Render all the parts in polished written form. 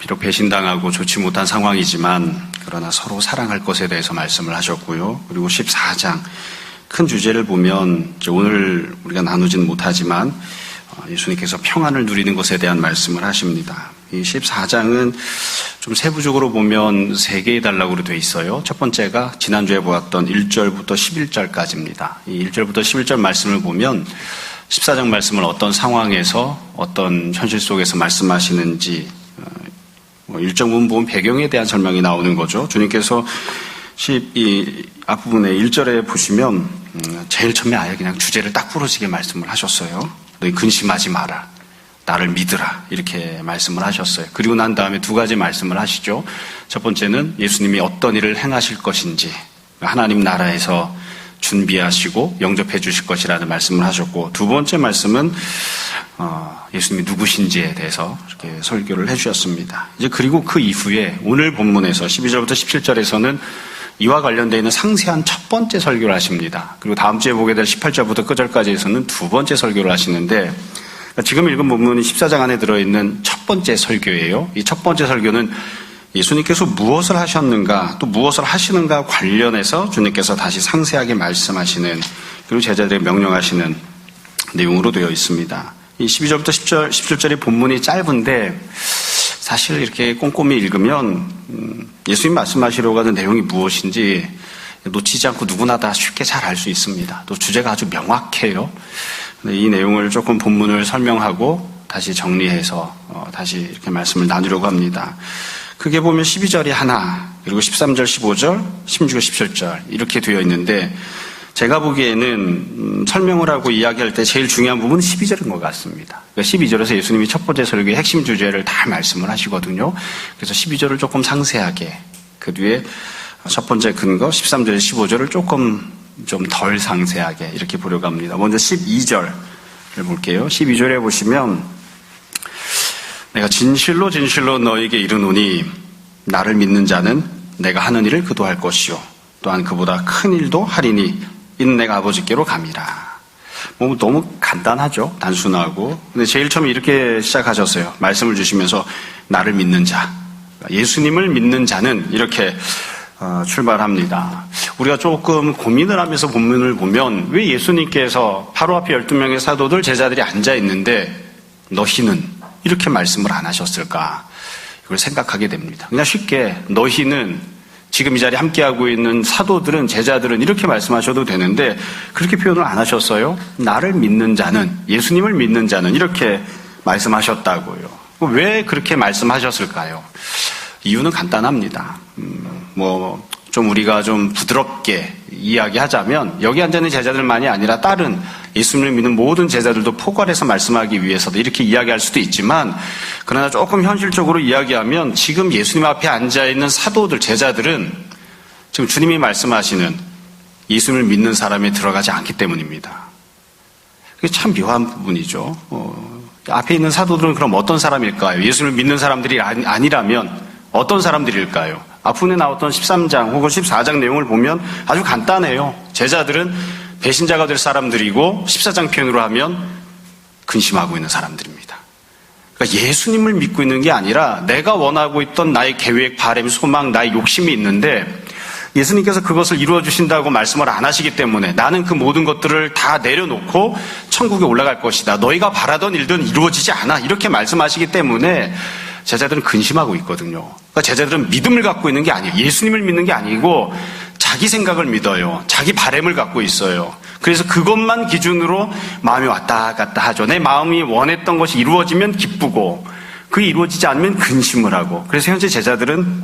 비록 배신당하고 좋지 못한 상황이지만 그러나 서로 사랑할 것에 대해서 말씀을 하셨고요. 그리고 14장 큰 주제를 보면 오늘 우리가 나누지는 못하지만 예수님께서 평안을 누리는 것에 대한 말씀을 하십니다. 이 14장은 좀 세부적으로 보면 3개의 단락으로 되어 있어요. 첫 번째가 지난주에 보았던 1절부터 11절까지입니다. 이 1절부터 11절 말씀을 보면 14장 말씀을 어떤 상황에서 어떤 현실 속에서 말씀하시는지 일정 부분 배경에 대한 설명이 나오는 거죠. 주님께서 이 앞부분에 1절에 보시면 제일 처음에 아예 그냥 주제를 딱 부러지게 말씀을 하셨어요. 너희 근심하지 마라. 나를 믿으라. 이렇게 말씀을 하셨어요. 그리고 난 다음에 2가지 말씀을 하시죠. 첫 번째는 예수님이 어떤 일을 행하실 것인지 하나님 나라에서 준비하시고 영접해 주실 것이라는 말씀을 하셨고, 2번째 말씀은 예수님이 누구신지에 대해서 이렇게 설교를 해주셨습니다. 이제 그리고 그 이후에 오늘 본문에서 12절부터 17절에서는 이와 관련되어 있는 상세한 첫 번째 설교를 하십니다. 그리고 다음 주에 보게 될 18절부터 끝절까지에서는 2번째 설교를 하시는데, 지금 읽은 본문이 14장 안에 들어있는 첫 번째 설교예요. 이 첫 번째 설교는 예수님께서 무엇을 하셨는가, 또 무엇을 하시는가 관련해서 주님께서 다시 상세하게 말씀하시는, 그리고 제자들에게 명령하시는 내용으로 되어 있습니다. 이 12절부터 17절의 본문이 짧은데 사실 이렇게 꼼꼼히 읽으면 예수님 말씀하시려고 하는 내용이 무엇인지 놓치지 않고 누구나 다 쉽게 잘 알 수 있습니다. 또 주제가 아주 명확해요. 이 내용을 조금 본문을 설명하고 다시 정리해서 다시 이렇게 말씀을 나누려고 합니다. 크게 보면 12절이 하나, 그리고 13절, 15절, 16절, 17절 이렇게 되어 있는데, 제가 보기에는 설명을 하고 이야기할 때 제일 중요한 부분은 12절인 것 같습니다. 그러니까 12절에서 예수님이 첫 번째 설교의 핵심 주제를 다 말씀을 하시거든요. 그래서 12절을 조금 상세하게, 그 뒤에 첫 번째 근거 13절에 15절을 조금 좀 덜 상세하게 이렇게 보려고 합니다. 먼저 12절을 볼게요. 12절에 보시면 내가 진실로 진실로 너에게 이르노니 나를 믿는 자는 내가 하는 일을 그도 할 것이요 또한 그보다 큰 일도 하리니 이는 내가 아버지께로 감이라. 너무 간단하죠. 단순하고. 근데 제일 처음에 이렇게 시작하셨어요. 말씀을 주시면서 나를 믿는 자, 예수님을 믿는 자는 이렇게 출발합니다. 우리가 조금 고민을 하면서 본문을 보면 왜 예수님께서 바로 앞에 12명의 사도들 제자들이 앉아 있는데 너희는 이렇게 말씀을 안 하셨을까? 이걸 생각하게 됩니다. 그냥 쉽게 너희는 지금 이 자리에 함께하고 있는 사도들은, 제자들은 이렇게 말씀하셔도 되는데 그렇게 표현을 안 하셨어요. 나를 믿는 자는, 예수님을 믿는 자는 이렇게 말씀하셨다고요. 왜 그렇게 말씀하셨을까요? 이유는 간단합니다. 좀 우리가 좀 부드럽게 이야기하자면 여기 앉아있는 제자들만이 아니라 다른 예수님을 믿는 모든 제자들도 포괄해서 말씀하기 위해서도 이렇게 이야기할 수도 있지만, 그러나 조금 현실적으로 이야기하면 지금 예수님 앞에 앉아있는 사도들, 제자들은 지금 주님이 말씀하시는 예수님을 믿는 사람에 들어가지 않기 때문입니다. 그게 참 묘한 부분이죠. 앞에 있는 사도들은 그럼 어떤 사람일까요? 예수님을 믿는 사람들이 아니라면 어떤 사람들일까요? 앞부분에 나왔던 13장 혹은 14장 내용을 보면 아주 간단해요. 제자들은 배신자가 될 사람들이고 14장 표현으로 하면 근심하고 있는 사람들입니다. 그러니까 예수님을 믿고 있는 게 아니라 내가 원하고 있던 나의 계획, 바람, 소망, 나의 욕심이 있는데 예수님께서 그것을 이루어 주신다고 말씀을 안 하시기 때문에 나는 그 모든 것들을 다 내려놓고 천국에 올라갈 것이다. 너희가 바라던 일들은 이루어지지 않아. 이렇게 말씀하시기 때문에 제자들은 근심하고 있거든요. 그러니까 제자들은 믿음을 갖고 있는 게 아니에요. 예수님을 믿는 게 아니고 자기 생각을 믿어요. 자기 바람을 갖고 있어요. 그래서 그것만 기준으로 마음이 왔다 갔다 하죠. 내 마음이 원했던 것이 이루어지면 기쁘고 그게 이루어지지 않으면 근심을 하고, 그래서 현재 제자들은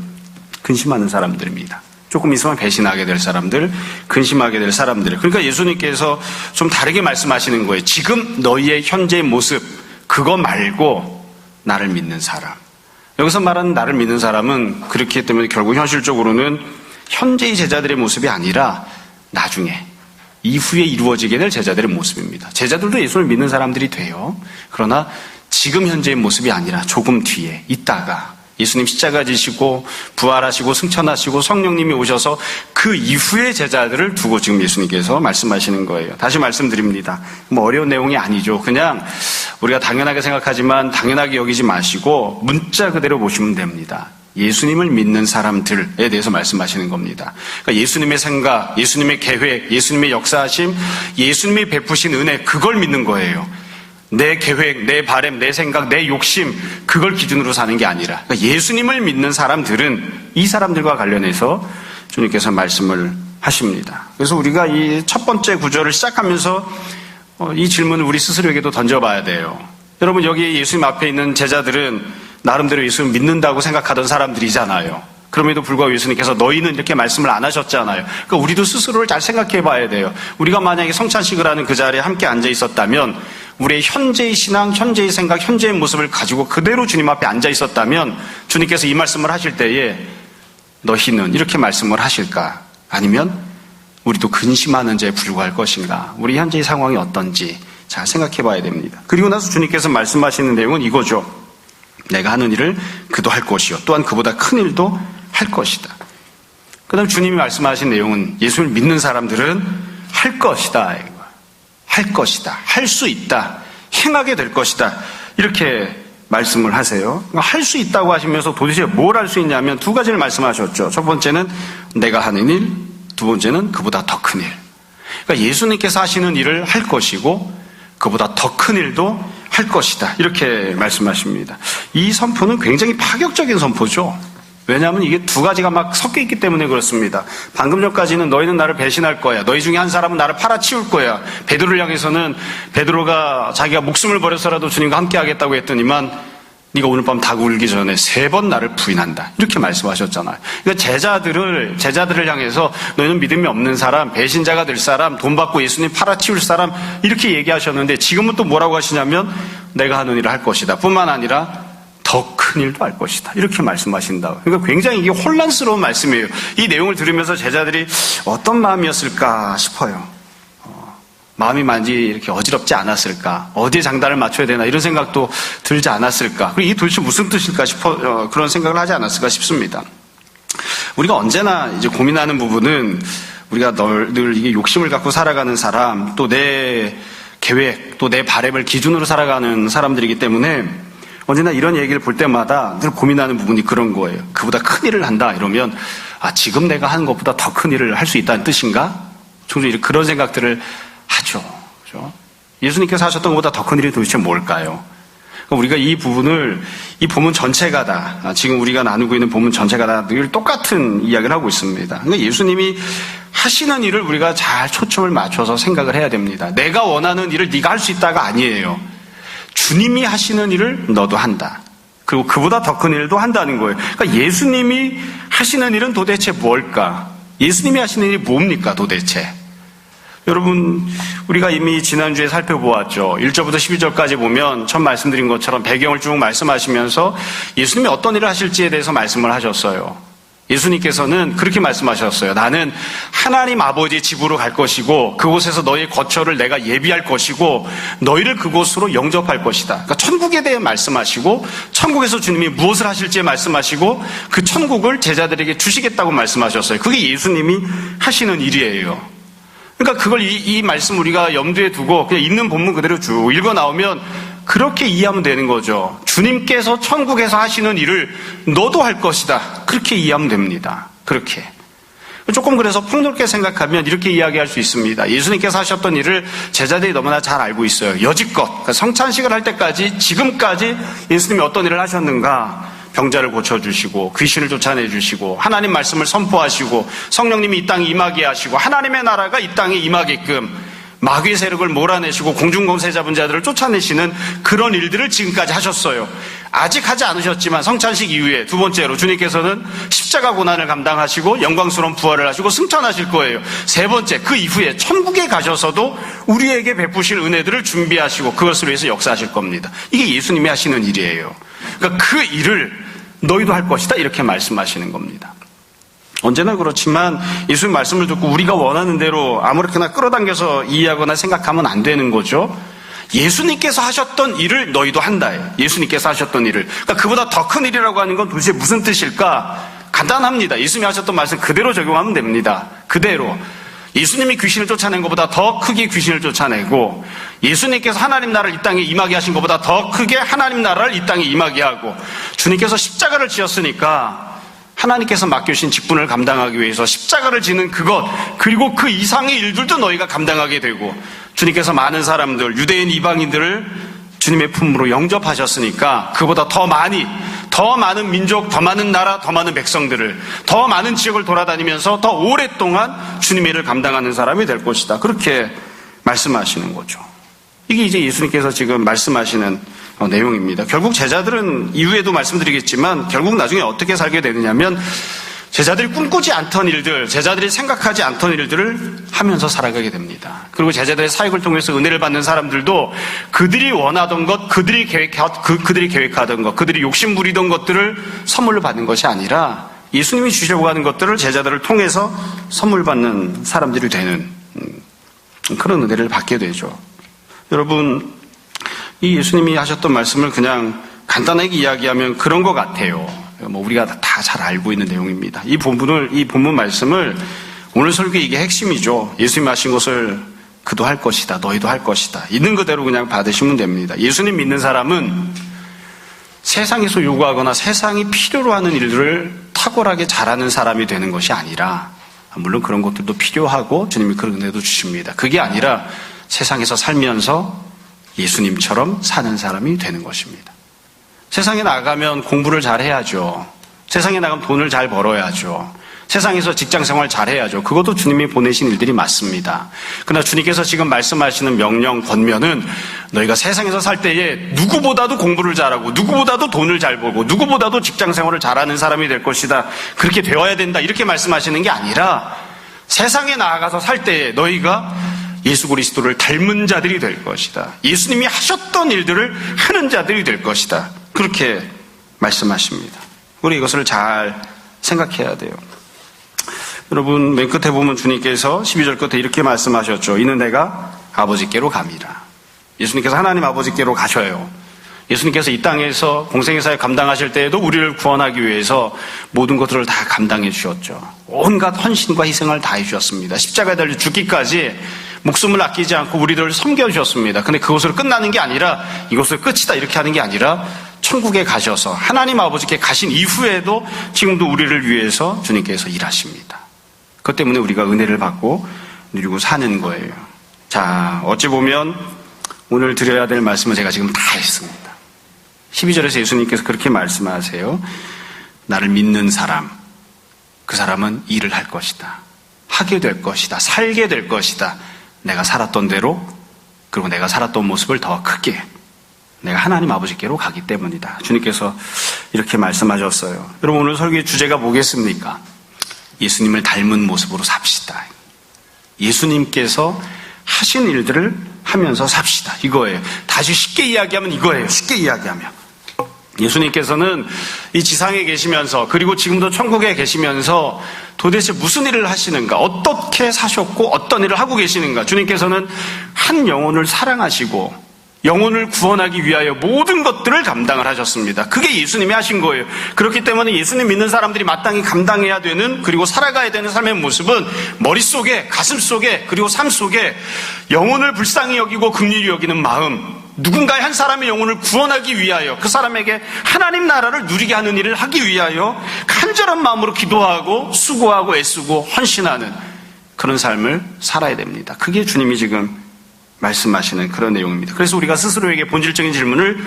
근심하는 사람들입니다. 조금 있으면 배신하게 될 사람들, 근심하게 될 사람들. 그러니까 예수님께서 좀 다르게 말씀하시는 거예요. 지금 너희의 현재의 모습, 그거 말고 나를 믿는 사람. 여기서 말하는 나를 믿는 사람은 그렇기 때문에 결국 현실적으로는 현재의 제자들의 모습이 아니라 나중에 이후에 이루어지게 될 제자들의 모습입니다. 제자들도 예수를 믿는 사람들이 돼요. 그러나 지금 현재의 모습이 아니라 조금 뒤에 있다가 예수님 십자가 지시고 부활하시고 승천하시고 성령님이 오셔서 그 이후의 제자들을 두고 지금 예수님께서 말씀하시는 거예요. 다시 말씀드립니다. 뭐 어려운 내용이 아니죠. 그냥 우리가 당연하게 생각하지만 당연하게 여기지 마시고 문자 그대로 보시면 됩니다. 예수님을 믿는 사람들에 대해서 말씀하시는 겁니다. 그러니까 예수님의 생각, 예수님의 계획, 예수님의 역사하심, 예수님이 베푸신 은혜, 그걸 믿는 거예요. 내 계획, 내 바람, 내 생각, 내 욕심, 그걸 기준으로 사는 게 아니라, 그러니까 예수님을 믿는 사람들은 이 사람들과 관련해서 주님께서 말씀을 하십니다. 그래서 우리가 이 첫 번째 구절을 시작하면서 이 질문을 우리 스스로에게도 던져봐야 돼요. 여러분, 여기 예수님 앞에 있는 제자들은 나름대로 예수를 믿는다고 생각하던 사람들이잖아요. 그럼에도 불구하고 예수님께서 너희는 이렇게 말씀을 안 하셨잖아요. 그러니까 우리도 스스로를 잘 생각해 봐야 돼요. 우리가 만약에 성찬식을 하는 그 자리에 함께 앉아 있었다면 우리의 현재의 신앙, 현재의 생각, 현재의 모습을 가지고 그대로 주님 앞에 앉아 있었다면 주님께서 이 말씀을 하실 때에 너희는 이렇게 말씀을 하실까? 아니면 우리도 근심하는 자에 불과할 것인가? 우리 현재의 상황이 어떤지 잘 생각해 봐야 됩니다. 그리고 나서 주님께서 말씀하시는 내용은 이거죠. 내가 하는 일을 그도 할 것이요 또한 그보다 큰 일도 할 것이다. 그 다음 주님이 말씀하신 내용은 예수를 믿는 사람들은 할 것이다. 할 것이다. 할 수 있다. 행하게 될 것이다. 이렇게 말씀을 하세요. 할 수 있다고 하시면서 도대체 뭘 할 수 있냐면 두 가지를 말씀하셨죠. 첫 번째는 내가 하는 일, 두 번째는 그보다 더 큰 일. 그러니까 예수님께서 하시는 일을 할 것이고 그보다 더 큰 일도 할 것이다. 이렇게 말씀하십니다. 이 선포는 굉장히 파격적인 선포죠. 왜냐하면 이게 두 가지가 막 섞여 있기 때문에 그렇습니다. 방금 전까지는 너희는 나를 배신할 거야. 너희 중에 한 사람은 나를 팔아치울 거야. 베드로를 향해서는 베드로가 자기가 목숨을 버려서라도 주님과 함께 하겠다고 했더니만 네가 오늘 밤 닭 울기 전에 3번 나를 부인한다. 이렇게 말씀하셨잖아요. 그러니까 제자들을 향해서 너희는 믿음이 없는 사람, 배신자가 될 사람, 돈 받고 예수님 팔아치울 사람 이렇게 얘기하셨는데 지금은 또 뭐라고 하시냐면 내가 하는 일을 할 것이다. 뿐만 아니라 더 큰 일도 할 것이다. 이렇게 말씀하신다. 그러니까 굉장히 이게 혼란스러운 말씀이에요. 이 내용을 들으면서 제자들이 어떤 마음이었을까 싶어요. 마음이 많이 이렇게 어지럽지 않았을까? 어디에 장단을 맞춰야 되나? 이런 생각도 들지 않았을까? 그리고 이게 도대체 무슨 뜻일까 싶어, 그런 생각을 하지 않았을까 싶습니다. 우리가 언제나 이제 고민하는 부분은 우리가 늘 이게 욕심을 갖고 살아가는 사람, 또 내 계획, 또 내 바람을 기준으로 살아가는 사람들이기 때문에 언제나 이런 얘기를 볼 때마다 늘 고민하는 부분이 그런 거예요. 그보다 큰 일을 한다 이러면 지금 내가 하는 것보다 더 큰 일을 할 수 있다는 뜻인가? 종종 그런 생각들을 하죠. 그렇죠? 예수님께서 하셨던 것보다 더 큰 일이 도대체 뭘까요? 우리가 이 부분을, 이 본문 전체가 다, 지금 우리가 나누고 있는 본문 전체가 다 늘 똑같은 이야기를 하고 있습니다. 그러니까 예수님이 하시는 일을 우리가 잘 초점을 맞춰서 생각을 해야 됩니다. 내가 원하는 일을 네가 할 수 있다가 아니에요. 주님이 하시는 일을 너도 한다. 그리고 그보다 더 큰 일도 한다는 거예요. 그러니까 예수님이 하시는 일은 도대체 뭘까? 예수님이 하시는 일이 뭡니까 도대체? 여러분, 우리가 이미 지난주에 살펴보았죠. 1절부터 12절까지 보면 처음 말씀드린 것처럼 배경을 쭉 말씀하시면서 예수님이 어떤 일을 하실지에 대해서 말씀을 하셨어요. 예수님께서는 그렇게 말씀하셨어요. 나는 하나님 아버지의 집으로 갈 것이고 그곳에서 너희의 거처를 내가 예비할 것이고 너희를 그곳으로 영접할 것이다. 그러니까 천국에 대해 말씀하시고 천국에서 주님이 무엇을 하실지 말씀하시고 그 천국을 제자들에게 주시겠다고 말씀하셨어요. 그게 예수님이 하시는 일이에요. 그러니까 그걸 이 말씀 우리가 염두에 두고 그냥 있는 본문 그대로 쭉 읽어 나오면 그렇게 이해하면 되는 거죠. 주님께서 천국에서 하시는 일을 너도 할 것이다. 그렇게 이해하면 됩니다. 그렇게. 조금 그래서 폭넓게 생각하면 이렇게 이야기할 수 있습니다. 예수님께서 하셨던 일을 제자들이 너무나 잘 알고 있어요. 여지껏 그러니까 성찬식을 할 때까지 지금까지 예수님이 어떤 일을 하셨는가. 병자를 고쳐주시고 귀신을 쫓아내주시고 하나님 말씀을 선포하시고 성령님이 이 땅에 임하게 하시고 하나님의 나라가 이 땅에 임하게끔 마귀의 세력을 몰아내시고 공중권세 잡은 자들을 쫓아내시는 그런 일들을 지금까지 하셨어요. 아직 하지 않으셨지만 성찬식 이후에 두 번째로 주님께서는 십자가 고난을 감당하시고 영광스러운 부활을 하시고 승천하실 거예요. 세 번째, 그 이후에 천국에 가셔서도 우리에게 베푸실 은혜들을 준비하시고 그것을 위해서 역사하실 겁니다. 이게 예수님이 하시는 일이에요. 그러니까 그 일을 너희도 할 것이다 이렇게 말씀하시는 겁니다. 언제나 그렇지만 예수님 말씀을 듣고 우리가 원하는 대로 아무렇게나 끌어당겨서 이해하거나 생각하면 안 되는 거죠. 예수님께서 하셨던 일을 너희도 한다. 예수님께서 하셨던 일을. 그러니까 그보다 더 큰 일이라고 하는 건 도대체 무슨 뜻일까? 간단합니다. 예수님이 하셨던 말씀 그대로 적용하면 됩니다. 그대로. 예수님이 귀신을 쫓아낸 것보다 더 크게 귀신을 쫓아내고, 예수님께서 하나님 나라를 이 땅에 임하게 하신 것보다 더 크게 하나님 나라를 이 땅에 임하게 하고, 주님께서 십자가를 지었으니까 하나님께서 맡겨주신 직분을 감당하기 위해서 십자가를 지는 그것, 그리고 그 이상의 일들도 너희가 감당하게 되고, 주님께서 많은 사람들, 유대인 이방인들을 주님의 품으로 영접하셨으니까 그보다 더 많은 민족, 더 많은 나라, 더 많은 백성들을, 더 많은 지역을 돌아다니면서 더 오랫동안 주님의 일을 감당하는 사람이 될 것이다. 그렇게 말씀하시는 거죠. 이게 이제 예수님께서 지금 말씀하시는 내용입니다. 결국 제자들은 이후에도 말씀드리겠지만 결국 나중에 어떻게 살게 되느냐면, 제자들이 꿈꾸지 않던 일들, 제자들이 생각하지 않던 일들을 하면서 살아가게 됩니다. 그리고 제자들의 사역을 통해서 은혜를 받는 사람들도 그들이 원하던 것, 그들이 계획하던 것, 그들이 욕심 부리던 것들을 선물로 받는 것이 아니라 예수님이 주시려고 하는 것들을 제자들을 통해서 선물 받는 사람들이 되는 그런 은혜를 받게 되죠. 여러분, 이 예수님이 하셨던 말씀을 그냥 간단하게 이야기하면 그런 것 같아요. 우리가 다 잘 알고 있는 내용입니다. 이 본문 말씀을 오늘 설교의 이게 핵심이죠. 예수님 하신 것을 그도 할 것이다, 너희도 할 것이다. 있는 그대로 그냥 받으시면 됩니다. 예수님 믿는 사람은 세상에서 요구하거나 세상이 필요로 하는 일들을 탁월하게 잘하는 사람이 되는 것이 아니라, 물론 그런 것들도 필요하고 주님이 그런 은혜도 주십니다. 그게 아니라 세상에서 살면서 예수님처럼 사는 사람이 되는 것입니다. 세상에 나가면 공부를 잘 해야죠. 세상에 나가면 돈을 잘 벌어야죠. 세상에서 직장생활 잘 해야죠. 그것도 주님이 보내신 일들이 맞습니다. 그러나 주님께서 지금 말씀하시는 명령, 권면은 너희가 세상에서 살 때에 누구보다도 공부를 잘하고, 누구보다도 돈을 잘 벌고, 누구보다도 직장생활을 잘하는 사람이 될 것이다, 그렇게 되어야 된다, 이렇게 말씀하시는 게 아니라, 세상에 나아가서 살 때에 너희가 예수 그리스도를 닮은 자들이 될 것이다. 예수님이 하셨던 일들을 하는 자들이 될 것이다. 그렇게 말씀하십니다. 우리 이것을 잘 생각해야 돼요. 여러분, 맨 끝에 보면 주님께서 12절 끝에 이렇게 말씀하셨죠. 이는 내가 아버지께로 감이라. 예수님께서 하나님 아버지께로 가셔요. 예수님께서 이 땅에서 공생의 사역 감당하실 때에도 우리를 구원하기 위해서 모든 것들을 다 감당해 주셨죠. 온갖 헌신과 희생을 다 해주셨습니다. 십자가에 달려 죽기까지 목숨을 아끼지 않고 우리들을 섬겨주셨습니다. 근데 그것으로 끝나는 게 아니라, 이것을 끝이다 이렇게 하는 게 아니라 천국에 가셔서 하나님 아버지께 가신 이후에도 지금도 우리를 위해서 주님께서 일하십니다. 그것 때문에 우리가 은혜를 받고 누리고 사는 거예요. 자, 어찌 보면 오늘 드려야 될 말씀은 제가 지금 다 했습니다. 12절에서 예수님께서 그렇게 말씀하세요. 나를 믿는 사람, 그 사람은 일을 할 것이다, 하게 될 것이다, 살게 될 것이다. 내가 살았던 대로, 그리고 내가 살았던 모습을 더 크게, 내가 하나님 아버지께로 가기 때문이다. 주님께서 이렇게 말씀하셨어요. 여러분, 오늘 설교의 주제가 뭐겠습니까? 예수님을 닮은 모습으로 삽시다. 예수님께서 하신 일들을 하면서 삽시다. 이거예요. 다시 쉽게 이야기하면 이거예요. 쉽게 이야기하면. 예수님께서는 이 지상에 계시면서, 그리고 지금도 천국에 계시면서 도대체 무슨 일을 하시는가, 어떻게 사셨고 어떤 일을 하고 계시는가. 주님께서는 한 영혼을 사랑하시고 영혼을 구원하기 위하여 모든 것들을 감당을 하셨습니다. 그게 예수님이 하신 거예요. 그렇기 때문에 예수님 믿는 사람들이 마땅히 감당해야 되는, 그리고 살아가야 되는 삶의 모습은 머릿속에, 가슴속에, 그리고 삶 속에 영혼을 불쌍히 여기고 긍휼히 여기는 마음, 누군가의 한 사람의 영혼을 구원하기 위하여 그 사람에게 하나님 나라를 누리게 하는 일을 하기 위하여 간절한 마음으로 기도하고 수고하고 애쓰고 헌신하는 그런 삶을 살아야 됩니다. 그게 주님이 지금 말씀하시는 그런 내용입니다. 그래서 우리가 스스로에게 본질적인 질문을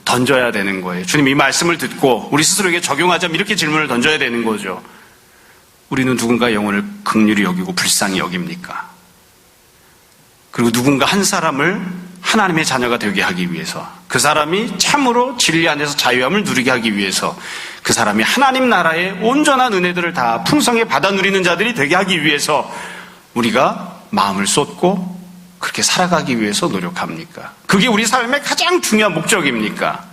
던져야 되는 거예요. 주님 이 말씀을 듣고 우리 스스로에게 적용하자면 이렇게 질문을 던져야 되는 거죠. 우리는 누군가 영혼을 긍휼히 여기고 불쌍히 여깁니까? 그리고 누군가 한 사람을 하나님의 자녀가 되게 하기 위해서, 그 사람이 참으로 진리 안에서 자유함을 누리게 하기 위해서, 그 사람이 하나님 나라의 온전한 은혜들을 다 풍성히 받아 누리는 자들이 되게 하기 위해서 우리가 마음을 쏟고 그렇게 살아가기 위해서 노력합니까? 그게 우리 삶의 가장 중요한 목적입니까?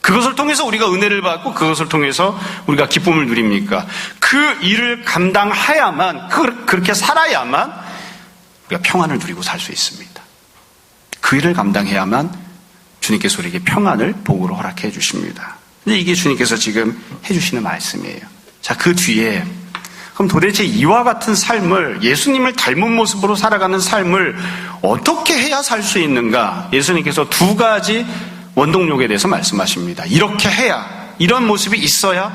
그것을 통해서 우리가 은혜를 받고 그것을 통해서 우리가 기쁨을 누립니까? 그 일을 감당해야만, 그렇게 살아야만 우리가 평안을 누리고 살 수 있습니다. 그 그 일을 감당해야만 주님께서 우리에게 평안을 복으로 허락해 주십니다. 근데 이게 주님께서 지금 해주시는 말씀이에요. 자, 그 뒤에 그럼 도대체 이와 같은 삶을, 예수님을 닮은 모습으로 살아가는 삶을 어떻게 해야 살 수 있는가? 예수님께서 두 가지 원동력에 대해서 말씀하십니다. 이렇게 해야, 이런 모습이 있어야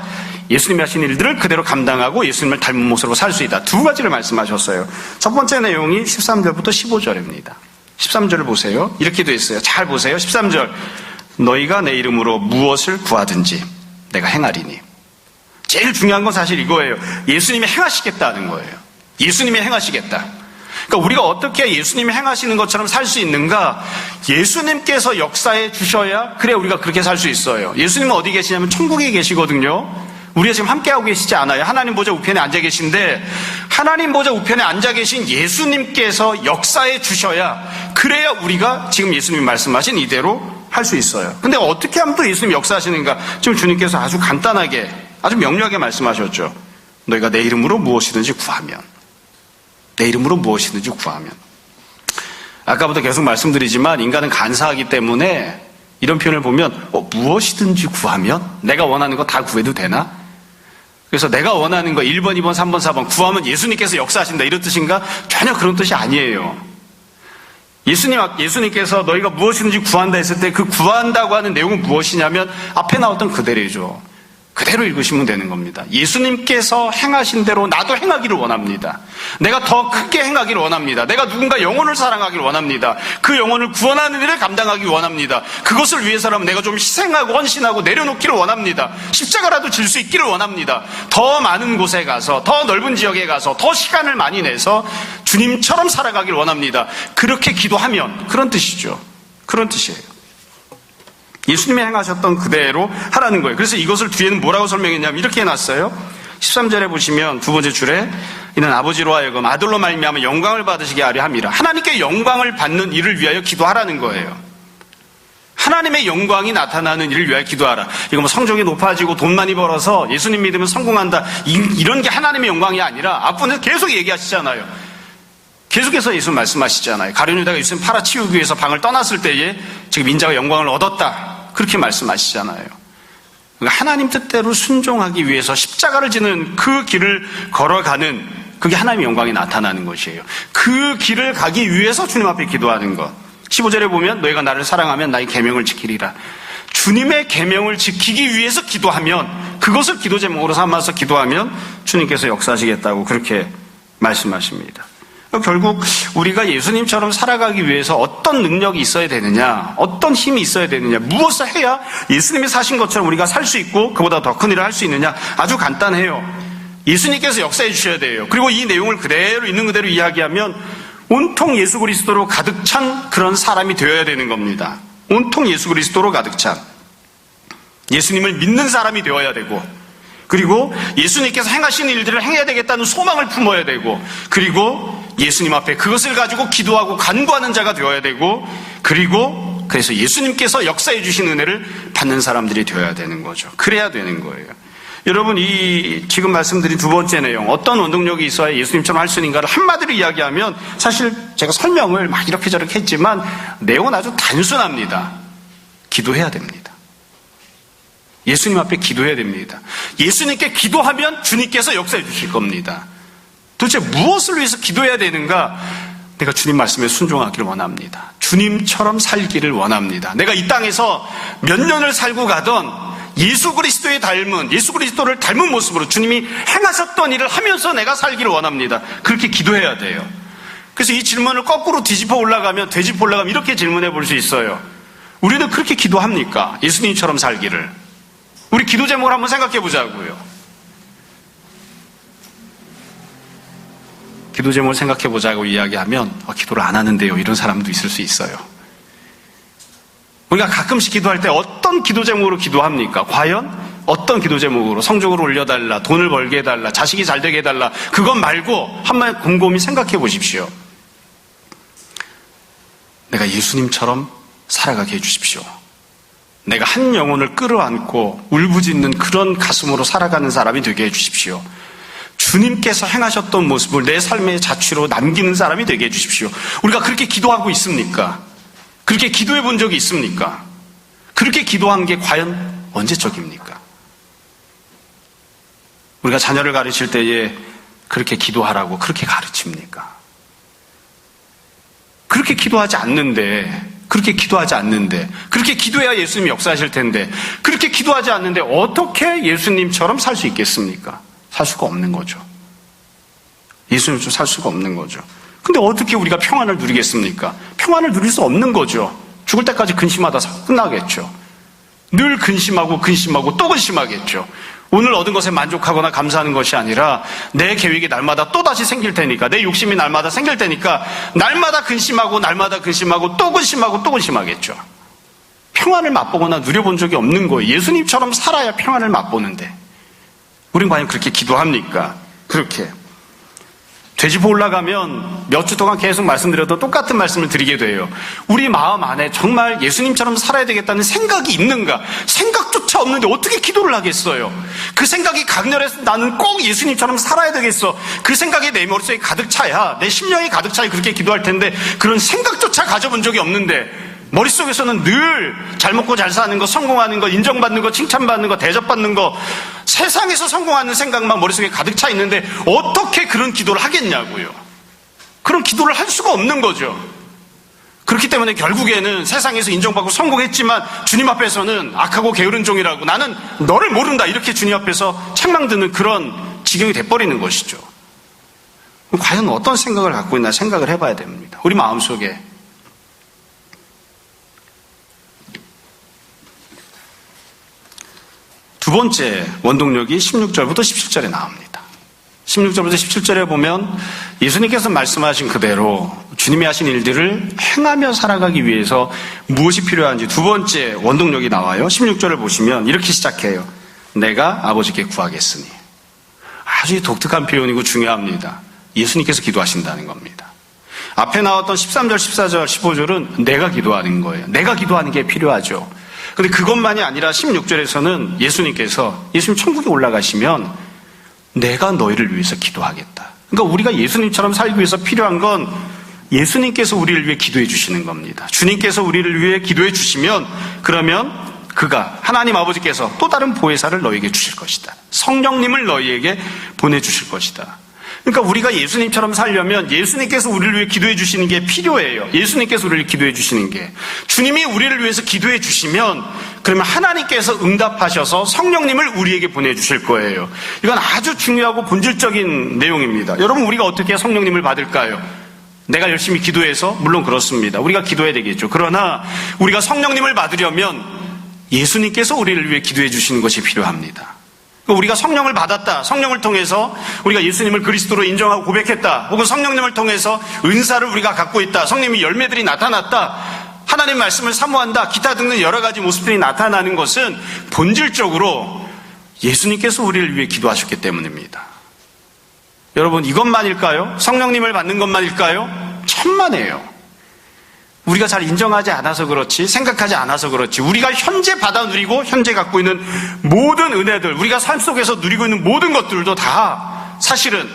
예수님이 하신 일들을 그대로 감당하고 예수님을 닮은 모습으로 살 수 있다. 두 가지를 말씀하셨어요. 첫 번째 내용이 13절부터 15절입니다. 13절을 보세요. 이렇게 되어 있어요. 잘 보세요. 13절. 너희가 내 이름으로 무엇을 구하든지 내가 행하리니. 제일 중요한 건 사실 이거예요. 예수님이 행하시겠다는 거예요. 예수님이 행하시겠다. 그러니까 우리가 어떻게 예수님이 행하시는 것처럼 살 수 있는가? 예수님께서 역사해 주셔야 그래 우리가 그렇게 살 수 있어요. 예수님은 어디 계시냐면 천국에 계시거든요. 우리가 지금 함께하고 계시지 않아요. 하나님 보좌 우편에 앉아 계신데 하나님 보좌 우편에 앉아 계신 예수님께서 역사해 주셔야 그래야 우리가 지금 예수님이 말씀하신 이대로 할 수 있어요. 근데 어떻게 하면 또 예수님이 역사하시는가? 지금 주님께서 아주 간단하게 아주 명료하게 말씀하셨죠. 너희가 내 이름으로 무엇이든지 구하면, 내 이름으로 무엇이든지 구하면. 아까부터 계속 말씀드리지만 인간은 간사하기 때문에 이런 표현을 보면 무엇이든지 구하면 내가 원하는 거 다 구해도 되나? 그래서 내가 원하는 거 1번, 2번, 3번, 4번 구하면 예수님께서 역사하신다 이런 뜻인가? 전혀 그런 뜻이 아니에요. 예수님께서 너희가 무엇이든지 구한다 했을 때 그 구한다고 하는 내용은 무엇이냐면 앞에 나왔던 그대로죠. 그대로 읽으시면 되는 겁니다. 예수님께서 행하신 대로 나도 행하기를 원합니다. 내가 더 크게 행하기를 원합니다. 내가 누군가 영혼을 사랑하기를 원합니다. 그 영혼을 구원하는 일을 감당하기 원합니다. 그것을 위해서라면 내가 좀 희생하고 헌신하고 내려놓기를 원합니다. 십자가라도 질 수 있기를 원합니다. 더 많은 곳에 가서, 더 넓은 지역에 가서, 더 시간을 많이 내서 주님처럼 살아가기를 원합니다. 그렇게 기도하면 그런 뜻이죠. 그런 뜻이에요. 예수님이 행하셨던 그대로 하라는 거예요. 그래서 이것을 뒤에는 뭐라고 설명했냐면 이렇게 해놨어요. 13절에 보시면 두 번째 줄에 이는 아버지로 하여금 아들로 말미암아 영광을 받으시게 하려 함이라. 하나님께 영광을 받는 일을 위하여 기도하라는 거예요. 하나님의 영광이 나타나는 일을 위하여 기도하라. 이거 뭐 성적이 높아지고 돈 많이 벌어서 예수님 믿으면 성공한다. 이런 게 하나님의 영광이 아니라 앞부분에서 계속 얘기하시잖아요. 계속해서 예수 말씀하시잖아요. 가룟유다가 예수님 팔아치우기 위해서 방을 떠났을 때에 지금 인자가 영광을 얻었다. 그렇게 말씀하시잖아요. 그러니까 하나님 뜻대로 순종하기 위해서 십자가를 지는 그 길을 걸어가는 그게 하나님의 영광이 나타나는 것이에요. 그 길을 가기 위해서 주님 앞에 기도하는 것. 15절에 보면 너희가 나를 사랑하면 나의 계명을 지키리라. 주님의 계명을 지키기 위해서 기도하면 그것을 기도 제목으로 삼아서 기도하면 주님께서 역사하시겠다고 그렇게 말씀하십니다. 결국 우리가 예수님처럼 살아가기 위해서 어떤 능력이 있어야 되느냐, 어떤 힘이 있어야 되느냐, 무엇을 해야 예수님이 사신 것처럼 우리가 살 수 있고 그보다 더 큰 일을 할 수 있느냐. 아주 간단해요. 예수님께서 역사해 주셔야 돼요. 그리고 이 내용을 그대로 있는 그대로 이야기하면 온통 예수 그리스도로 가득 찬 그런 사람이 되어야 되는 겁니다. 온통 예수 그리스도로 가득 찬 예수님을 믿는 사람이 되어야 되고, 그리고 예수님께서 행하신 일들을 행해야 되겠다는 소망을 품어야 되고, 그리고 예수님 앞에 그것을 가지고 기도하고 간구하는 자가 되어야 되고, 그리고 그래서 예수님께서 역사해 주신 은혜를 받는 사람들이 되어야 되는 거죠. 그래야 되는 거예요. 여러분, 이 지금 말씀드린 두 번째 내용, 어떤 원동력이 있어야 예수님처럼 할 수 있는가를 한마디로 이야기하면, 사실 제가 설명을 막 이렇게 저렇게 했지만 내용은 아주 단순합니다. 기도해야 됩니다. 예수님 앞에 기도해야 됩니다. 예수님께 기도하면 주님께서 역사해 주실 겁니다. 도대체 무엇을 위해서 기도해야 되는가? 내가 주님 말씀에 순종하기를 원합니다. 주님처럼 살기를 원합니다. 내가 이 땅에서 몇 년을 살고 가던 예수 그리스도를 닮은 모습으로 주님이 행하셨던 일을 하면서 내가 살기를 원합니다. 그렇게 기도해야 돼요. 그래서 이 질문을 거꾸로 되짚어 올라가면 이렇게 질문해 볼 수 있어요. 우리는 그렇게 기도합니까? 예수님처럼 살기를. 우리 기도 제목을 한번 생각해 보자고요. 기도 제목을 생각해 보자고 이야기하면 기도를 안 하는데요, 이런 사람도 있을 수 있어요. 우리가 가끔씩 기도할 때 어떤 기도 제목으로 기도합니까? 과연 어떤 기도 제목으로? 성적으로 올려달라, 돈을 벌게 해달라, 자식이 잘 되게 해달라, 그것 말고 한번 곰곰이 생각해 보십시오. 내가 예수님처럼 살아가게 해주십시오. 내가 한 영혼을 끌어안고 울부짖는 그런 가슴으로 살아가는 사람이 되게 해주십시오. 주님께서 행하셨던 모습을 내 삶의 자취로 남기는 사람이 되게 해주십시오. 우리가 그렇게 기도하고 있습니까? 그렇게 기도해 본 적이 있습니까? 그렇게 기도한 게 과연 언제적입니까? 우리가 자녀를 가르칠 때에 그렇게 기도하라고 그렇게 가르칩니까? 그렇게 기도하지 않는데, 그렇게 기도해야 예수님이 역사하실 텐데, 그렇게 기도하지 않는데 어떻게 예수님처럼 살 수 있겠습니까? 살 수가 없는 거죠. 예수님처럼 살 수가 없는 거죠. 근데 어떻게 우리가 평안을 누리겠습니까? 평안을 누릴 수 없는 거죠. 죽을 때까지 근심하다 끝나겠죠. 늘 근심하고 또 근심하겠죠. 오늘 얻은 것에 만족하거나 감사하는 것이 아니라 내 계획이 날마다 또다시 생길 테니까, 내 욕심이 날마다 생길 테니까 날마다 근심하고 또 근심하겠죠. 평안을 맛보거나 누려본 적이 없는 거예요. 예수님처럼 살아야 평안을 맛보는데 우린 과연 그렇게 기도합니까? 그렇게 되짚어 올라가면 몇 주 동안 계속 말씀드려도 똑같은 말씀을 드리게 돼요. 우리 마음 안에 정말 예수님처럼 살아야 되겠다는 생각이 있는가? 생각조차 없는데 어떻게 기도를 하겠어요? 그 생각이 강렬해서 나는 꼭 예수님처럼 살아야 되겠어. 그 생각이 내 머릿속에 가득 차야, 내 심령이 가득 차야 그렇게 기도할 텐데 그런 생각조차 가져본 적이 없는데 머릿속에서는 늘 잘 먹고 잘 사는 거, 성공하는 거, 인정받는 거, 칭찬받는 거, 대접받는 거, 세상에서 성공하는 생각만 머릿속에 가득 차 있는데 어떻게 그런 기도를 하겠냐고요. 그런 기도를 할 수가 없는 거죠. 그렇기 때문에 결국에는 세상에서 인정받고 성공했지만 주님 앞에서는 악하고 게으른 종이라고, 나는 너를 모른다, 이렇게 주님 앞에서 책망드는 그런 지경이 돼버리는 것이죠. 과연 어떤 생각을 갖고 있나 생각을 해봐야 됩니다. 우리 마음속에. 두 번째 원동력이 16절부터 17절에 나옵니다. 16절부터 17절에 보면 예수님께서 말씀하신 그대로 주님이 하신 일들을 행하며 살아가기 위해서 무엇이 필요한지 두 번째 원동력이 나와요. 16절을 보시면 이렇게 시작해요. 내가 아버지께 구하겠으니. 아주 독특한 표현이고 중요합니다. 예수님께서 기도하신다는 겁니다. 앞에 나왔던 13절, 14절, 15절은 내가 기도하는 거예요. 내가 기도하는 게 필요하죠. 그런데 그것만이 아니라 16절에서는 예수님 천국에 올라가시면 내가 너희를 위해서 기도하겠다. 그러니까 우리가 예수님처럼 살기 위해서 필요한 건 예수님께서 우리를 위해 기도해 주시는 겁니다. 주님께서 우리를 위해 기도해 주시면 그러면 하나님 아버지께서 또 다른 보혜사를 너희에게 주실 것이다. 성령님을 너희에게 보내주실 것이다. 그러니까 우리가 예수님처럼 살려면 예수님께서 우리를 위해 기도해 주시는 게 필요해요. 예수님께서 우리를 기도해 주시는 게. 주님이 우리를 위해서 기도해 주시면 그러면 하나님께서 응답하셔서 성령님을 우리에게 보내주실 거예요. 이건 아주 중요하고 본질적인 내용입니다. 여러분, 우리가 어떻게 성령님을 받을까요? 내가 열심히 기도해서? 물론 그렇습니다. 우리가 기도해야 되겠죠. 그러나 우리가 성령님을 받으려면 예수님께서 우리를 위해 기도해 주시는 것이 필요합니다. 우리가 성령을 받았다, 성령을 통해서 우리가 예수님을 그리스도로 인정하고 고백했다, 혹은 성령님을 통해서 은사를 우리가 갖고 있다, 성령님의 열매들이 나타났다, 하나님 말씀을 사모한다, 기타 등등 여러 가지 모습들이 나타나는 것은 본질적으로 예수님께서 우리를 위해 기도하셨기 때문입니다. 여러분, 이것만일까요? 성령님을 받는 것만일까요? 천만에요. 우리가 잘 인정하지 않아서 그렇지, 생각하지 않아서 그렇지, 우리가 현재 받아 누리고 현재 갖고 있는 모든 은혜들, 우리가 삶 속에서 누리고 있는 모든 것들도 다 사실은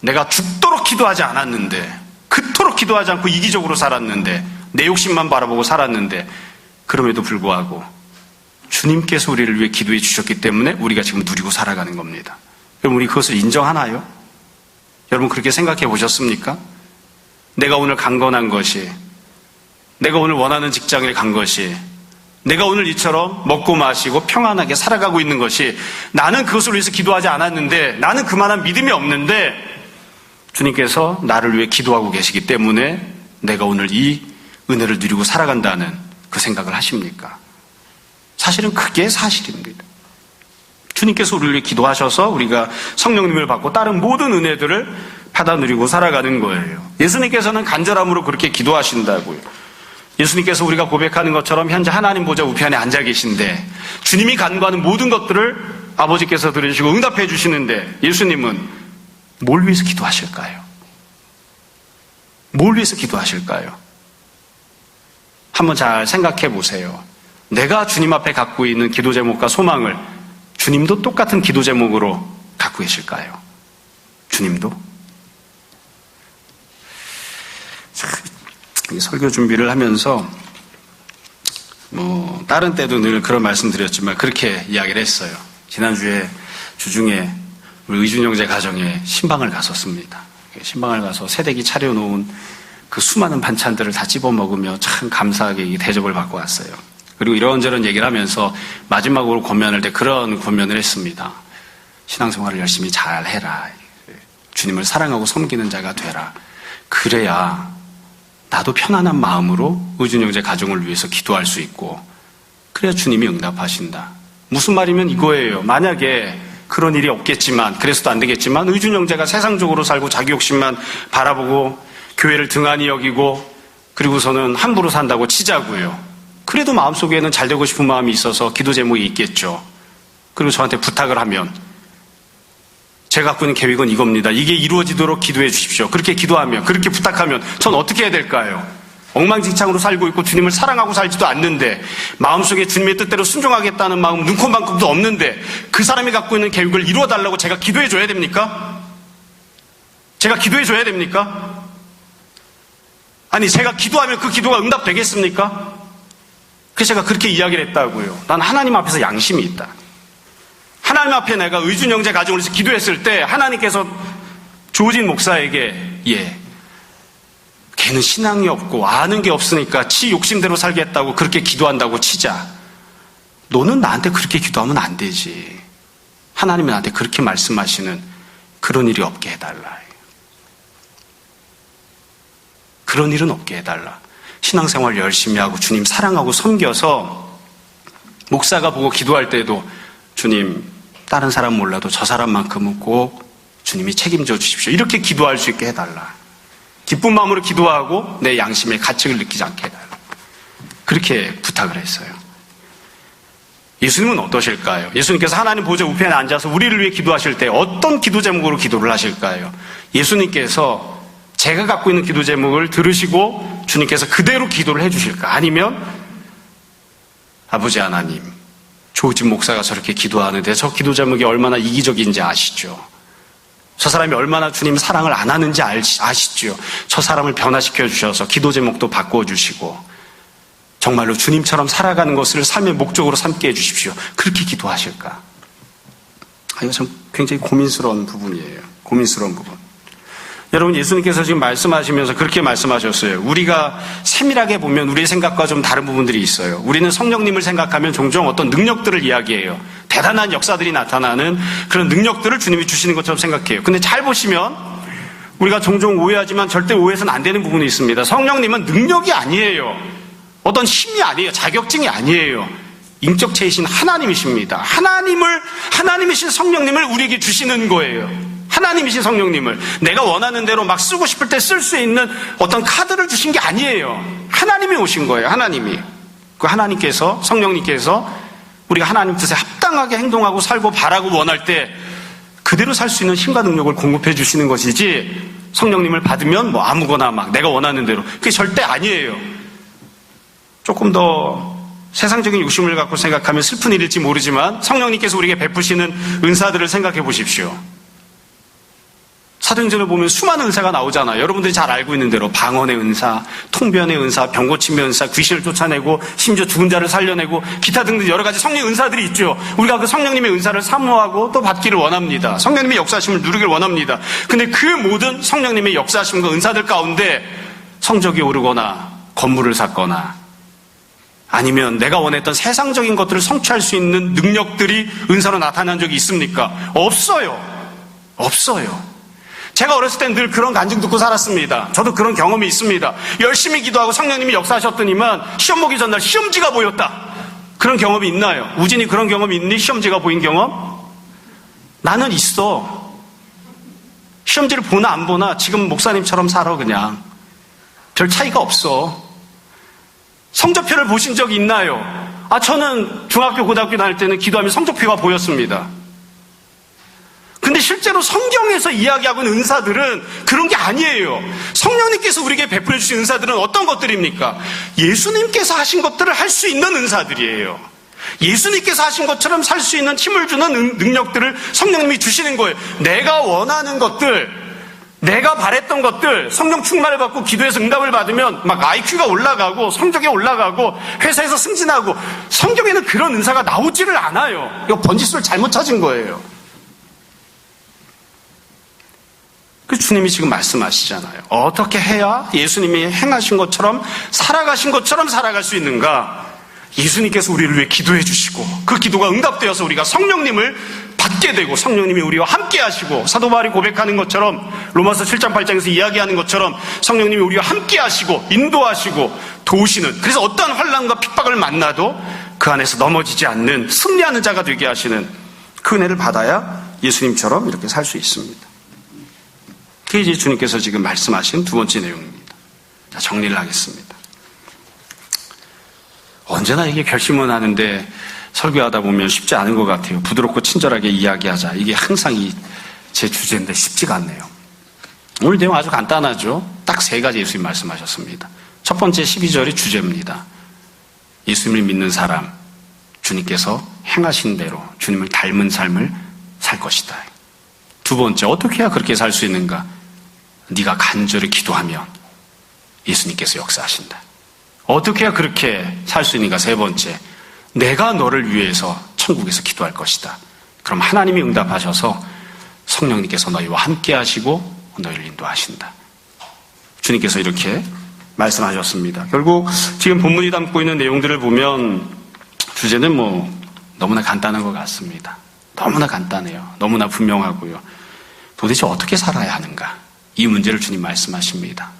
내가 죽도록 기도하지 않았는데, 그토록 기도하지 않고 이기적으로 살았는데, 내 욕심만 바라보고 살았는데, 그럼에도 불구하고 주님께서 우리를 위해 기도해 주셨기 때문에 우리가 지금 누리고 살아가는 겁니다. 그럼 우리 그것을 인정하나요? 여러분, 그렇게 생각해 보셨습니까? 내가 오늘 강건한 것이, 내가 오늘 원하는 직장에 간 것이, 내가 오늘 이처럼 먹고 마시고 평안하게 살아가고 있는 것이, 나는 그것을 위해서 기도하지 않았는데, 나는 그만한 믿음이 없는데 주님께서 나를 위해 기도하고 계시기 때문에 내가 오늘 이 은혜를 누리고 살아간다는 그 생각을 하십니까? 사실은 그게 사실입니다. 주님께서 우리를 위해 기도하셔서 우리가 성령님을 받고 다른 모든 은혜들을 받아 누리고 살아가는 거예요. 예수님께서는 간절함으로 그렇게 기도하신다고요. 예수님께서 우리가 고백하는 것처럼 현재 하나님 보좌 우편에 앉아 계신데 주님이 간구하는 모든 것들을 아버지께서 들으시고 응답해 주시는데 예수님은 뭘 위해서 기도하실까요? 뭘 위해서 기도하실까요? 한번 잘 생각해 보세요. 내가 주님 앞에 갖고 있는 기도 제목과 소망을 주님도 똑같은 기도 제목으로 갖고 계실까요? 주님도? 설교 준비를 하면서 다른 때도 늘 그런 말씀 드렸지만 그렇게 이야기를 했어요. 지난주에 주중에 우리 의준 형제 가정에 신방을 갔었습니다. 신방을 가서 새댁이 차려놓은 그 수많은 반찬들을 다 집어 먹으며 참 감사하게 이 대접을 받고 왔어요. 그리고 이런저런 얘기를 하면서 마지막으로 권면할 때 그런 권면을 했습니다. 신앙생활을 열심히 잘 해라. 주님을 사랑하고 섬기는 자가 되라. 그래야 나도 편안한 마음으로 의준 형제 가정을 위해서 기도할 수 있고 그래야 주님이 응답하신다. 무슨 말이면 이거예요. 만약에 그런 일이 없겠지만 그래서도 안 되겠지만 의준 형제가 세상적으로 살고 자기 욕심만 바라보고 교회를 등한히 여기고 그리고서는 함부로 산다고 치자고요. 그래도 마음속에는 잘 되고 싶은 마음이 있어서 기도 제목이 있겠죠. 그리고 저한테 부탁을 하면 제가 갖고 있는 계획은 이겁니다. 이게 이루어지도록 기도해 주십시오. 그렇게 기도하면, 그렇게 부탁하면 전 어떻게 해야 될까요? 엉망진창으로 살고 있고 주님을 사랑하고 살지도 않는데 마음속에 주님의 뜻대로 순종하겠다는 마음 눈코만큼도 없는데 그 사람이 갖고 있는 계획을 이루어달라고 제가 기도해 줘야 됩니까? 제가 기도해 줘야 됩니까? 아니 제가 기도하면 그 기도가 응답되겠습니까? 그래서 제가 그렇게 이야기를 했다고요. 난 하나님 앞에서 양심이 있다. 하나님 앞에 내가 의준 형제 가정을 위해서 기도했을 때 하나님께서 조진 목사에게 걔는 신앙이 없고 아는 게 없으니까 지 욕심대로 살겠다고 그렇게 기도한다고 치자. 너는 나한테 그렇게 기도하면 안 되지. 하나님이 나한테 그렇게 말씀하시는 그런 일이 없게 해달라. 그런 일은 없게 해달라. 신앙생활 열심히 하고 주님 사랑하고 섬겨서 목사가 보고 기도할 때도 주님 다른 사람 몰라도 저 사람만큼은 꼭 주님이 책임져 주십시오. 이렇게 기도할 수 있게 해달라. 기쁜 마음으로 기도하고 내 양심의 가책을 느끼지 않게 해달라. 그렇게 부탁을 했어요. 예수님은 어떠실까요? 예수님께서 하나님 보좌 우편에 앉아서 우리를 위해 기도하실 때 어떤 기도 제목으로 기도를 하실까요? 예수님께서 제가 갖고 있는 기도 제목을 들으시고 주님께서 그대로 기도를 해주실까? 아니면 아버지 하나님, 조진 목사가 저렇게 기도하는데 저 기도 제목이 얼마나 이기적인지 아시죠? 저 사람이 얼마나 주님 사랑을 안 하는지 아시죠? 저 사람을 변화시켜 주셔서 기도 제목도 바꿔주시고 정말로 주님처럼 살아가는 것을 삶의 목적으로 삼게 해주십시오. 그렇게 기도하실까? 이거 참 굉장히 고민스러운 부분이에요. 고민스러운 부분. 여러분, 예수님께서 지금 말씀하시면서 그렇게 말씀하셨어요. 우리가 세밀하게 보면 우리의 생각과 좀 다른 부분들이 있어요. 우리는 성령님을 생각하면 종종 어떤 능력들을 이야기해요. 대단한 역사들이 나타나는 그런 능력들을 주님이 주시는 것처럼 생각해요. 근데 잘 보시면 우리가 종종 오해하지만 절대 오해해서는 안 되는 부분이 있습니다. 성령님은 능력이 아니에요. 어떤 힘이 아니에요. 자격증이 아니에요. 인격체이신 하나님이십니다. 하나님이신 성령님을 우리에게 주시는 거예요. 하나님이신 성령님을 내가 원하는 대로 막 쓰고 싶을 때 쓸 수 있는 어떤 카드를 주신 게 아니에요. 하나님이 오신 거예요. 하나님이. 그 하나님께서, 성령님께서 우리가 하나님 뜻에 합당하게 행동하고 살고 바라고 원할 때 그대로 살 수 있는 힘과 능력을 공급해 주시는 것이지 성령님을 받으면 뭐 아무거나 막 내가 원하는 대로 그게 절대 아니에요. 조금 더 세상적인 욕심을 갖고 생각하면 슬픈 일일지 모르지만 성령님께서 우리에게 베푸시는 은사들을 생각해 보십시오. 사도행전을 보면 수많은 은사가 나오잖아요. 여러분들이 잘 알고 있는 대로 방언의 은사, 통변의 은사, 병고침의 은사, 귀신을 쫓아내고 심지어 죽은 자를 살려내고 기타 등등 여러 가지 성령의 은사들이 있죠. 우리가 그 성령님의 은사를 사모하고 또 받기를 원합니다. 성령님의 역사하심을 누리기를 원합니다. 근데 그 모든 성령님의 역사하심과 은사들 가운데 성적이 오르거나 건물을 샀거나 아니면 내가 원했던 세상적인 것들을 성취할 수 있는 능력들이 은사로 나타난 적이 있습니까? 없어요. 없어요. 제가 어렸을 땐 늘 그런 간증 듣고 살았습니다. 저도 그런 경험이 있습니다. 열심히 기도하고 성령님이 역사하셨더니만 시험 보기 전날 시험지가 보였다. 그런 경험이 있나요? 우진이 그런 경험이 있니? 시험지가 보인 경험? 나는 있어. 시험지를 보나 안 보나 지금 목사님처럼 살아 그냥. 별 차이가 없어. 성적표를 보신 적이 있나요? 저는 중학교, 고등학교 다닐 때는 기도하면 성적표가 보였습니다. 근데 실제로 성경에서 이야기하고 있는 은사들은 그런 게 아니에요. 성령님께서 우리에게 베풀어 주신 은사들은 어떤 것들입니까? 예수님께서 하신 것들을 할 수 있는 은사들이에요. 예수님께서 하신 것처럼 살 수 있는 힘을 주는 능력들을 성령님이 주시는 거예요. 내가 원하는 것들, 내가 바랬던 것들, 성령 충만을 받고 기도해서 응답을 받으면 막 IQ가 올라가고 성적이 올라가고 회사에서 승진하고, 성경에는 그런 은사가 나오지를 않아요. 이거 번지수를 잘못 찾은 거예요. 그 주님이 지금 말씀하시잖아요. 어떻게 해야 예수님이 행하신 것처럼 살아가신 것처럼 살아갈 수 있는가? 예수님께서 우리를 위해 기도해 주시고 그 기도가 응답되어서 우리가 성령님을 받게 되고 성령님이 우리와 함께 하시고, 사도 바울이 고백하는 것처럼, 로마서 7장 8장에서 이야기하는 것처럼 성령님이 우리와 함께 하시고 인도하시고 도우시는, 그래서 어떠한 환난과 핍박을 만나도 그 안에서 넘어지지 않는 승리하는 자가 되게 하시는 그 은혜를 받아야 예수님처럼 이렇게 살 수 있습니다. 그게 이제 주님께서 지금 말씀하신 두 번째 내용입니다. 자, 정리를 하겠습니다. 언제나 이게 결심을 하는데 설교하다 보면 쉽지 않은 것 같아요. 부드럽고 친절하게 이야기하자. 이게 항상 제 주제인데 쉽지가 않네요. 오늘 내용 아주 간단하죠. 딱 세 가지 예수님 말씀하셨습니다. 첫 번째 12절이 주제입니다. 예수님을 믿는 사람, 주님께서 행하신 대로 주님을 닮은 삶을 살 것이다. 두 번째, 어떻게 해야 그렇게 살 수 있는가? 네가 간절히 기도하면 예수님께서 역사하신다. 어떻게 해야 그렇게 살 수 있는가? 세 번째, 내가 너를 위해서 천국에서 기도할 것이다. 그럼 하나님이 응답하셔서 성령님께서 너희와 함께 하시고 너희를 인도하신다. 주님께서 이렇게 말씀하셨습니다. 결국 지금 본문이 담고 있는 내용들을 보면 주제는 너무나 간단한 것 같습니다. 너무나 간단해요. 너무나 분명하고요. 도대체 어떻게 살아야 하는가? 이 문제를 주님 말씀하십니다.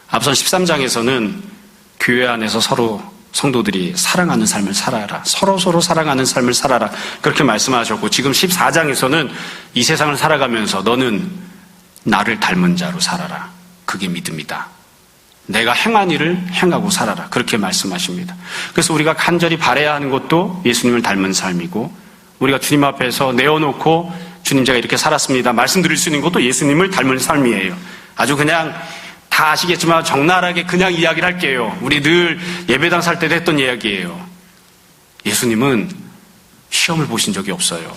앞선 13장에서는 교회 안에서 서로 성도들이 사랑하는 삶을 살아라. 서로 사랑하는 삶을 살아라. 그렇게 말씀하셨고, 지금 14장에서는 이 세상을 살아가면서 너는 나를 닮은 자로 살아라. 그게 믿음이다. 내가 행한 일을 행하고 살아라. 그렇게 말씀하십니다. 그래서 우리가 간절히 바라야 하는 것도 예수님을 닮은 삶이고, 우리가 주님 앞에서 내어놓고 주님 제가 이렇게 살았습니다 말씀드릴 수 있는 것도 예수님을 닮은 삶이에요. 아주 그냥 다 아시겠지만 적나라하게 그냥 이야기를 할게요. 우리 늘 예배당 살 때도 했던 이야기예요. 예수님은 시험을 보신 적이 없어요.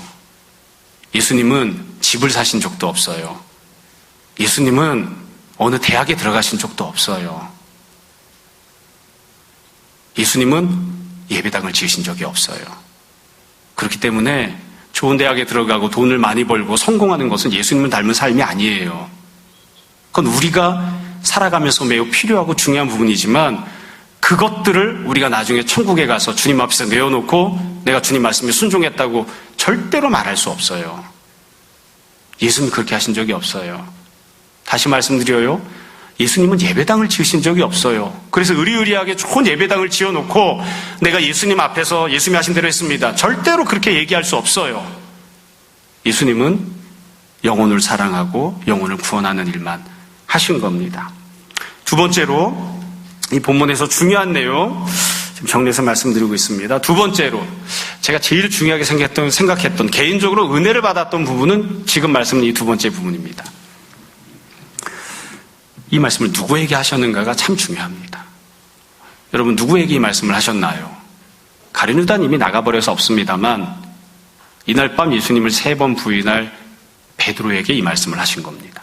예수님은 집을 사신 적도 없어요. 예수님은 어느 대학에 들어가신 적도 없어요. 예수님은 예배당을 지으신 적이 없어요. 그렇기 때문에 좋은 대학에 들어가고 돈을 많이 벌고 성공하는 것은 예수님을 닮은 삶이 아니에요. 그건 우리가 살아가면서 매우 필요하고 중요한 부분이지만, 그것들을 우리가 나중에 천국에 가서 주님 앞에서 내어놓고 내가 주님 말씀에 순종했다고 절대로 말할 수 없어요. 예수님 그렇게 하신 적이 없어요. 다시 말씀드려요. 예수님은 예배당을 지으신 적이 없어요. 그래서 의리의리하게 좋은 예배당을 지어놓고 내가 예수님 앞에서 예수님이 하신 대로 했습니다. 절대로 그렇게 얘기할 수 없어요. 예수님은 영혼을 사랑하고 영혼을 구원하는 일만 하신 겁니다. 두 번째로, 이 본문에서 중요한 내용 지금 정리해서 말씀드리고 있습니다. 두 번째로 제가 제일 중요하게 생각했던 개인적으로 은혜를 받았던 부분은 지금 말씀드린 이 두 번째 부분입니다. 이 말씀을 누구에게 하셨는가가 참 중요합니다. 여러분, 누구에게 이 말씀을 하셨나요? 가룟 유다는 이미 나가버려서 없습니다만 이날 밤 예수님을 3번 부인할 베드로에게 이 말씀을 하신 겁니다.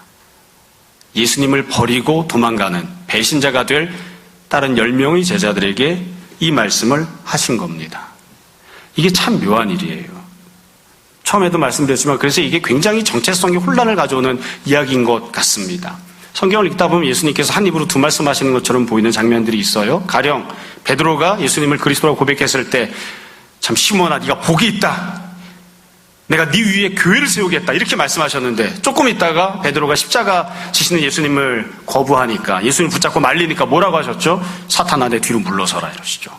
예수님을 버리고 도망가는 배신자가 될 다른 10명의 제자들에게 이 말씀을 하신 겁니다. 이게 참 묘한 일이에요. 처음에도 말씀드렸지만 그래서 이게 굉장히 정체성의 혼란을 가져오는 이야기인 것 같습니다. 성경을 읽다 보면 예수님께서 한 입으로 두 말씀하시는 것처럼 보이는 장면들이 있어요. 가령 베드로가 예수님을 그리스도라고 고백했을 때, 참 시몬아 네가 복이 있다. 내가 네 위에 교회를 세우겠다. 이렇게 말씀하셨는데 조금 있다가 베드로가 십자가 지시는 예수님을 거부하니까, 예수님 붙잡고 말리니까 뭐라고 하셨죠? 사탄아 내 뒤로 물러서라 이러시죠.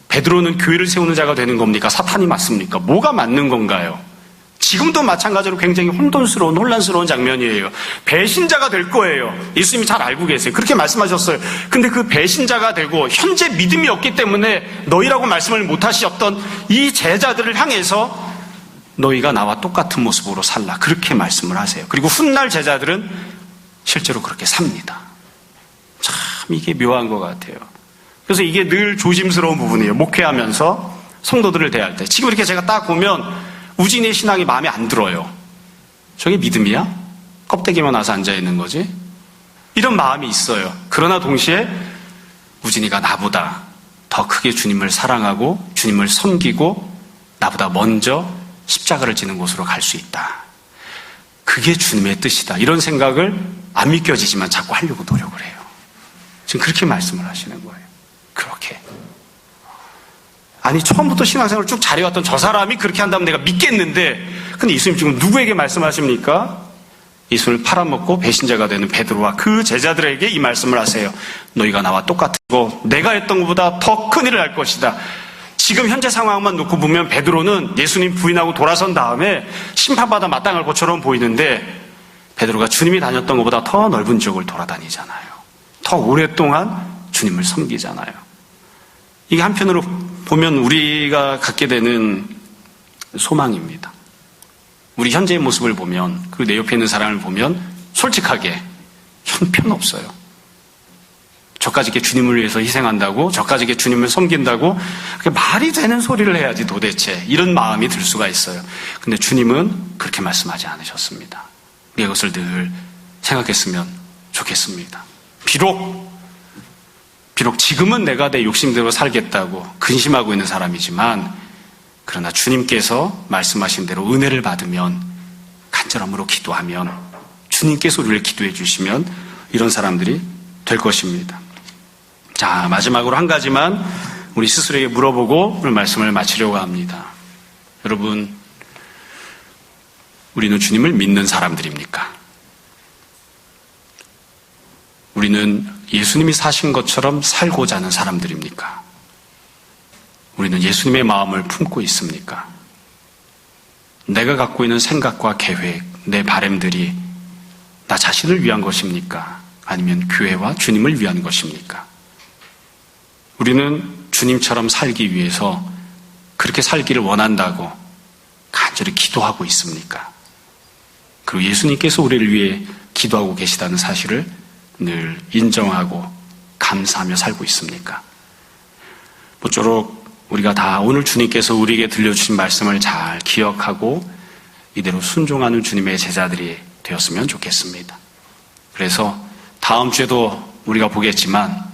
베드로는 교회를 세우는 자가 되는 겁니까? 사탄이 맞습니까? 뭐가 맞는 건가요? 지금도 마찬가지로 굉장히 혼란스러운 장면이에요. 배신자가 될 거예요. 예수님이 잘 알고 계세요. 그렇게 말씀하셨어요. 근데 그 배신자가 되고 현재 믿음이 없기 때문에 너희라고 말씀을 못하셨던 이 제자들을 향해서 너희가 나와 똑같은 모습으로 살라. 그렇게 말씀을 하세요. 그리고 훗날 제자들은 실제로 그렇게 삽니다. 참 이게 묘한 것 같아요. 그래서 이게 늘 조심스러운 부분이에요. 목회하면서 성도들을 대할 때. 지금 이렇게 제가 딱 보면 우진의 신앙이 마음에 안 들어요. 저게 믿음이야? 껍데기만 와서 앉아있는 거지? 이런 마음이 있어요. 그러나 동시에 우진이가 나보다 더 크게 주님을 사랑하고 주님을 섬기고 나보다 먼저 십자가를 지는 곳으로 갈 수 있다. 그게 주님의 뜻이다. 이런 생각을 안 믿겨지지만 자꾸 하려고 노력을 해요. 지금 그렇게 말씀을 하시는 거예요. 그렇게. 아니, 처음부터 신앙생활을 쭉 잘해왔던 저 사람이 그렇게 한다면 내가 믿겠는데, 근데 예수님 지금 누구에게 말씀하십니까? 예수를 팔아먹고 배신자가 되는 베드로와 그 제자들에게 이 말씀을 하세요. 너희가 나와 똑같고 내가 했던 것보다 더 큰 일을 할 것이다. 지금 현재 상황만 놓고 보면 베드로는 예수님 부인하고 돌아선 다음에 심판받아 마땅할 것처럼 보이는데, 베드로가 주님이 다녔던 것보다 더 넓은 지역을 돌아다니잖아요. 더 오랫동안 주님을 섬기잖아요. 이게 한편으로 보면 우리가 갖게 되는 소망입니다. 우리 현재의 모습을 보면, 그 내 옆에 있는 사람을 보면 솔직하게 형편없어요. 저까지 이렇게 주님을 위해서 희생한다고, 저까지 이렇게 주님을 섬긴다고, 그게 말이 되는 소리를 해야지 도대체, 이런 마음이 들 수가 있어요. 근데 주님은 그렇게 말씀하지 않으셨습니다. 우리가 이것을 늘 생각했으면 좋겠습니다. 비록 지금은 내가 내 욕심대로 살겠다고 근심하고 있는 사람이지만, 그러나 주님께서 말씀하신 대로 은혜를 받으면, 간절함으로 기도하면, 주님께서 우리를 기도해 주시면 이런 사람들이 될 것입니다. 자, 마지막으로 한 가지만 우리 스스로에게 물어보고 오늘 말씀을 마치려고 합니다. 여러분, 우리는 주님을 믿는 사람들입니까? 우리는 예수님이 사신 것처럼 살고자 하는 사람들입니까? 우리는 예수님의 마음을 품고 있습니까? 내가 갖고 있는 생각과 계획, 내 바람들이 나 자신을 위한 것입니까? 아니면 교회와 주님을 위한 것입니까? 우리는 주님처럼 살기 위해서 그렇게 살기를 원한다고 간절히 기도하고 있습니까? 그리고 예수님께서 우리를 위해 기도하고 계시다는 사실을 늘 인정하고 감사하며 살고 있습니까? 모쪼록 우리가 다 오늘 주님께서 우리에게 들려주신 말씀을 잘 기억하고 이대로 순종하는 주님의 제자들이 되었으면 좋겠습니다. 그래서 다음 주에도 우리가 보겠지만,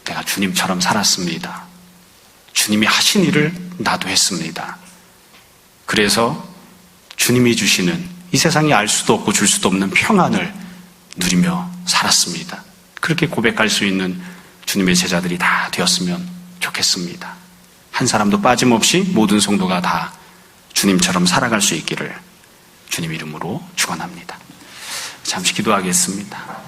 내가 주님처럼 살았습니다. 주님이 하신 일을 나도 했습니다. 그래서 주님이 주시는 이 세상에 알 수도 없고 줄 수도 없는 평안을 누리며 살았습니다. 그렇게 고백할 수 있는 주님의 제자들이 다 되었으면 좋겠습니다. 한 사람도 빠짐없이 모든 성도가 다 주님처럼 살아갈 수 있기를 주님 이름으로 축원합니다. 잠시 기도하겠습니다.